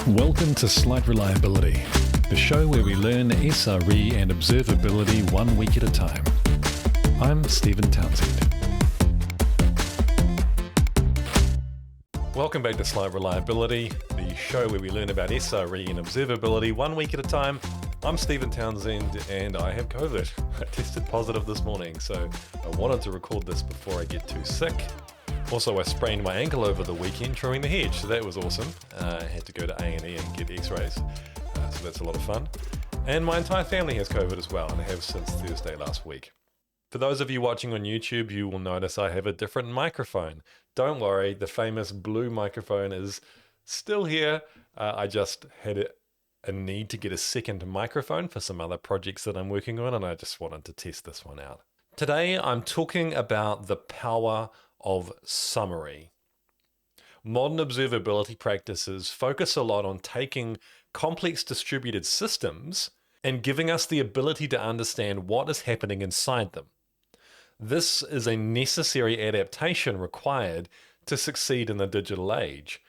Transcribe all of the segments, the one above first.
Welcome to Slight Reliability, the show where we learn SRE and observability 1 week at a time. I'm Stephen Townsend. Welcome back to Slight Reliability, the show where we learn about SRE and observability 1 week at a time. I'm Stephen Townsend and I have COVID. I tested positive this morning, so I wanted to record this before I get too sick. Also, I sprained my ankle over the weekend trimming the hedge, so that was awesome. I had to go to A&E and get x-rays, so that's a lot of fun. And my entire family has COVID as well, and I have since Thursday last week. For those of you watching on YouTube, you will notice I have a different microphone. Don't worry, the famous blue microphone is still here. I just had a need to get a second microphone for some other projects that I'm working on, and I just wanted to test this one out. Today, I'm talking about the power of summary. Modern observability practices focus a lot on taking complex distributed systems and giving us the ability to understand what is happening inside them. This is a necessary adaptation required to succeed in the digital age.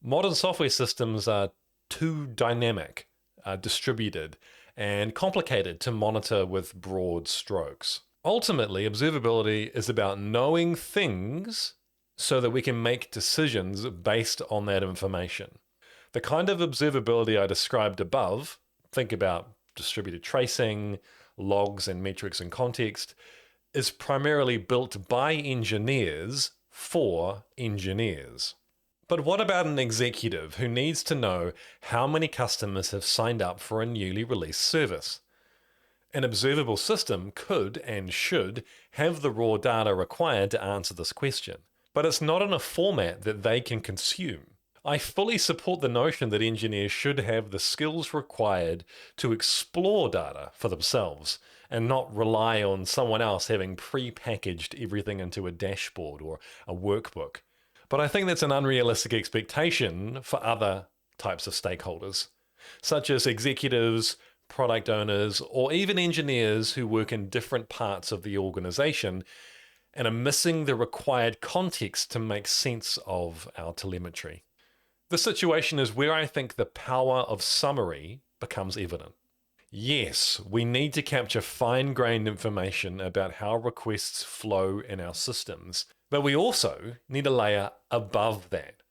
Modern software systems are too dynamic, distributed, and complicated to monitor with broad strokes. Ultimately, observability is about knowing things so that we can make decisions based on that information. The kind of observability I described above, think about distributed tracing, logs and metrics and context, is primarily built by engineers for engineers. But what about an executive who needs to know how many customers have signed up for a newly released service? An observable system could and should have the raw data required to answer this question, but it's not in a format that they can consume. I fully support the notion that engineers should have the skills required to explore data for themselves and not rely on someone else having pre-packaged everything into a dashboard or a workbook. But I think that's an unrealistic expectation for other types of stakeholders, such as executives, product owners, or even engineers who work in different parts of the organization and are missing the required context to make sense of our telemetry. The situation is where I think the power of summary becomes evident. Yes, we need to capture fine-grained information about how requests flow in our systems, but we also need a layer above that,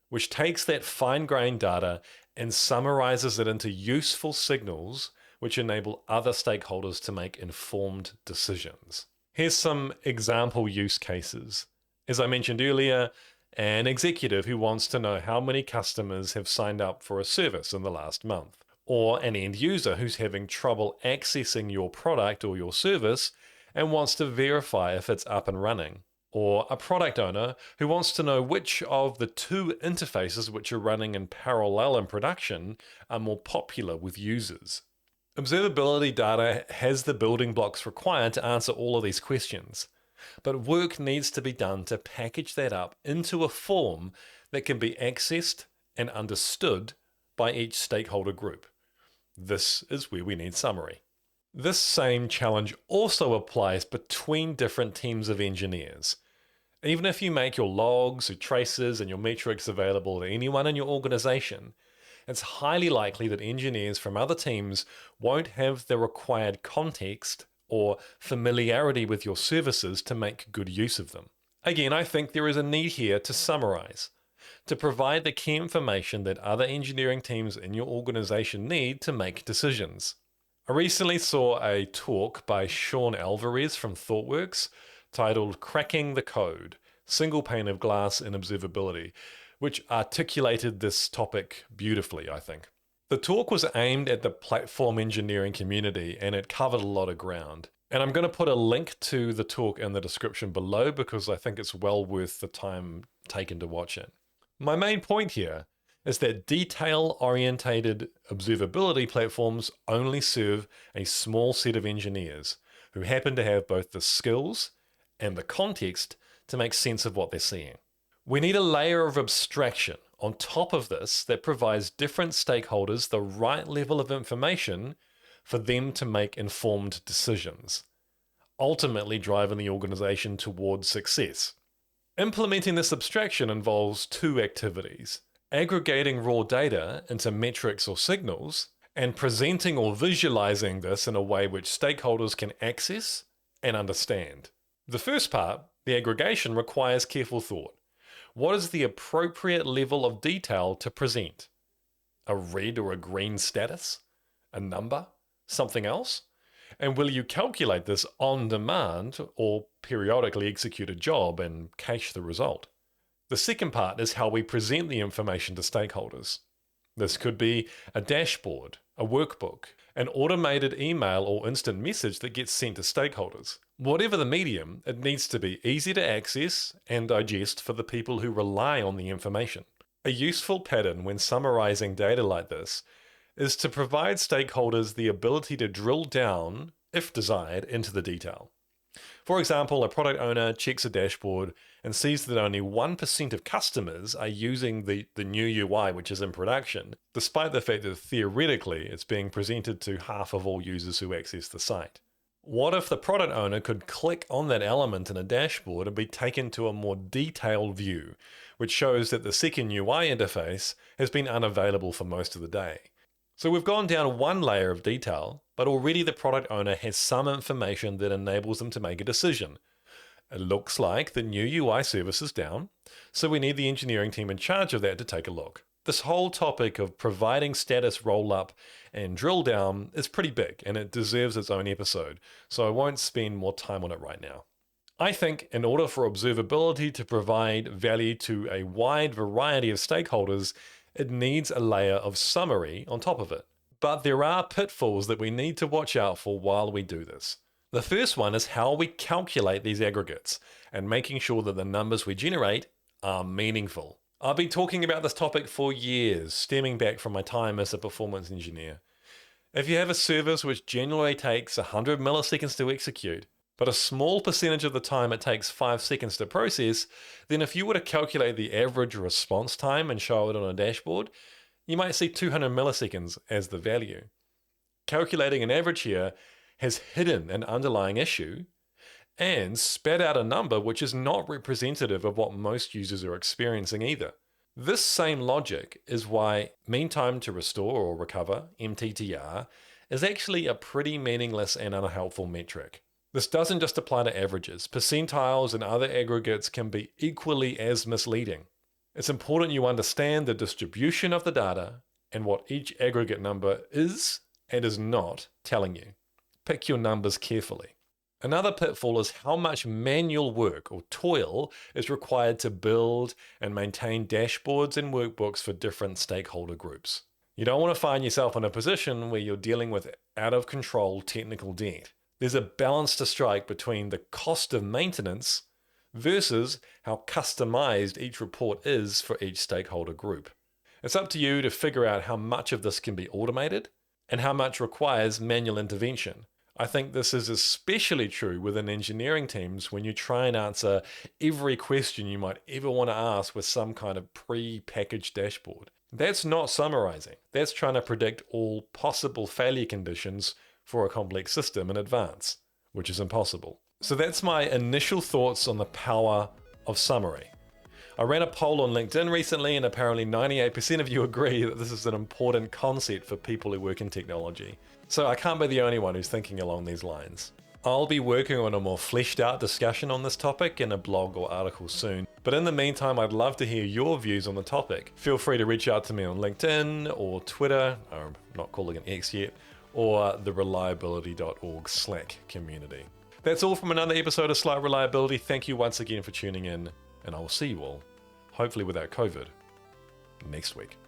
which takes that fine-grained data and summarizes it into useful signals which enable other stakeholders to make informed decisions. Here's some example use cases. As I mentioned earlier, an executive who wants to know how many customers have signed up for a service in the last month, or an end user who's having trouble accessing your product or your service and wants to verify if it's up and running, or a product owner who wants to know which of the two interfaces which are running in parallel in production are more popular with users. Observability data has the building blocks required to answer all of these questions, but work needs to be done to package that up into a form that can be accessed and understood by each stakeholder group. This is where we need summary. This same challenge also applies between different teams of engineers. Even if you make your logs, your traces, and your metrics available to anyone in your organization, it's highly likely that engineers from other teams won't have the required context or familiarity with your services to make good use of them. Again, I think there is a need here to summarize, to provide the key information that other engineering teams in your organization need to make decisions. I recently saw a talk by Sean Alvarez from ThoughtWorks titled Cracking the Code, Single Pane of Glass in Observability, which articulated this topic beautifully, I think. The talk was aimed at the platform engineering community and it covered a lot of ground. And I'm going to put a link to the talk in the description below because I think it's well worth the time taken to watch it. My main point here is that detail-orientated observability platforms only serve a small set of engineers who happen to have both the skills and the context to make sense of what they're seeing. We need a layer of abstraction on top of this that provides different stakeholders the right level of information for them to make informed decisions, ultimately driving the organization towards success. Implementing this abstraction involves two activities: aggregating raw data into metrics or signals, and presenting or visualizing this in a way which stakeholders can access and understand. The first part, the aggregation, requires careful thought. What is the appropriate level of detail to present? A red or a green status? A number? Something else? And will you calculate this on demand or periodically execute a job and cache the result? The second part is how we present the information to stakeholders. This could be a dashboard, a workbook, an automated email or instant message that gets sent to stakeholders. Whatever the medium, it needs to be easy to access and digest for the people who rely on the information. A useful pattern when summarizing data like this is to provide stakeholders the ability to drill down, if desired, into the detail. For example, a product owner checks a dashboard and sees that only 1% of customers are using the new UI which is in production, despite the fact that theoretically it's being presented to half of all users who access the site. What if the product owner could click on that element in a dashboard and be taken to a more detailed view, which shows that the second UI interface has been unavailable for most of the day? So we've gone down one layer of detail, but already the product owner has some information that enables them to make a decision. It looks like the new UI service is down, so we need the engineering team in charge of that to take a look. This whole topic of providing status roll-up and drill down is pretty big, and it deserves its own episode, so I won't spend more time on it right now. I think in order for observability to provide value to a wide variety of stakeholders, it needs a layer of summary on top of it. But there are pitfalls that we need to watch out for while we do this. The first one is how we calculate these aggregates and making sure that the numbers we generate are meaningful. I've been talking about this topic for years, stemming back from my time as a performance engineer. If you have a service which generally takes 100 milliseconds to execute, but a small percentage of the time it takes 5 seconds to process, then if you were to calculate the average response time and show it on a dashboard, you might see 200 milliseconds as the value. Calculating an average here has hidden an underlying issue and spat out a number which is not representative of what most users are experiencing either. This same logic is why mean time to restore or recover, MTTR, is actually a pretty meaningless and unhelpful metric. This doesn't just apply to averages. Percentiles and other aggregates can be equally as misleading. It's important you understand the distribution of the data and what each aggregate number is and is not telling you. Pick your numbers carefully. Another pitfall is how much manual work or toil is required to build and maintain dashboards and workbooks for different stakeholder groups. You don't want to find yourself in a position where you're dealing with out of control technical debt. There's a balance to strike between the cost of maintenance versus how customized each report is for each stakeholder group. It's up to you to figure out how much of this can be automated and how much requires manual intervention. I think this is especially true within engineering teams when you try and answer every question you might ever want to ask with some kind of pre-packaged dashboard. That's not summarizing. That's trying to predict all possible failure conditions for a complex system in advance, which is impossible. So that's my initial thoughts on the power of summary. I ran a poll on LinkedIn recently, and apparently 98% of you agree that this is an important concept for people who work in technology. So I can't be the only one who's thinking along these lines. I'll be working on a more fleshed out discussion on this topic in a blog or article soon. But in the meantime, I'd love to hear your views on the topic. Feel free to reach out to me on LinkedIn or Twitter, I'm not calling it X yet, or the reliability.org Slack community. That's all from another episode of Slight Reliability. Thank you once again for tuning in, and I will see you all, hopefully without COVID, next week.